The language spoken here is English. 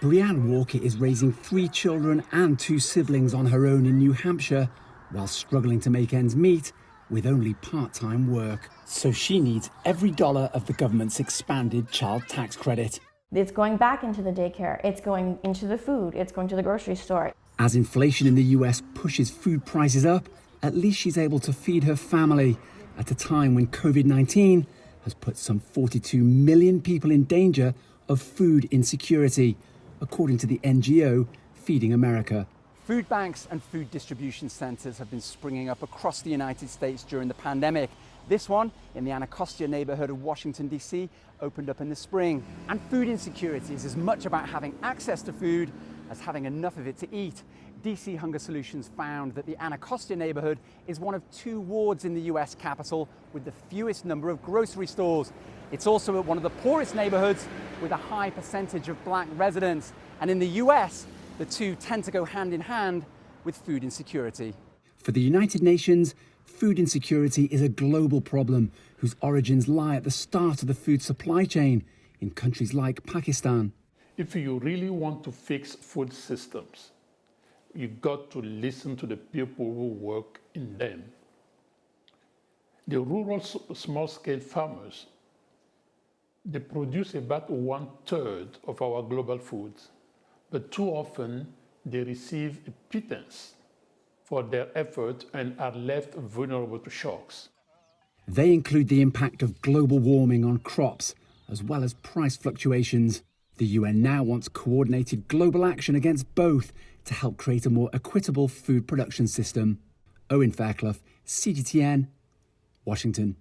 Brianne Walker is raising 3 children and 2 siblings on her own in New Hampshire while struggling to make ends meet with only part-time work. So she needs every dollar of the government's expanded child tax credit. It's going back into the daycare, it's going into the food, it's going to the grocery store. As inflation in the US pushes food prices up, at least she's able to feed her family at a time when COVID-19 has put some 42 million people in danger of food insecurity, according to the NGO Feeding America. Food banks and food distribution centres have been springing up across the United States during the pandemic. This one, in the Anacostia neighbourhood of Washington, D.C., opened up in the spring. And food insecurity is as much about having access to food as having enough of it to eat. DC Hunger Solutions found that the Anacostia neighbourhood is one of 2 wards in the US capital with the fewest number of grocery stores. It's also one of the poorest neighbourhoods with a high percentage of black residents. And in the US, the 2 tend to go hand in hand with food insecurity. For the United Nations, food insecurity is a global problem whose origins lie at the start of the food supply chain in countries like Pakistan. If you really want to fix food systems, you got to listen to the people who work in them. The rural small-scale farmers, they produce about 1/3 of our global foods, but too often they receive a pittance for their effort and are left vulnerable to shocks. They include the impact of global warming on crops, as well as price fluctuations. The UN now wants coordinated global action against both to help create a more equitable food production system. Owen, Fairclough, CGTN, Washington.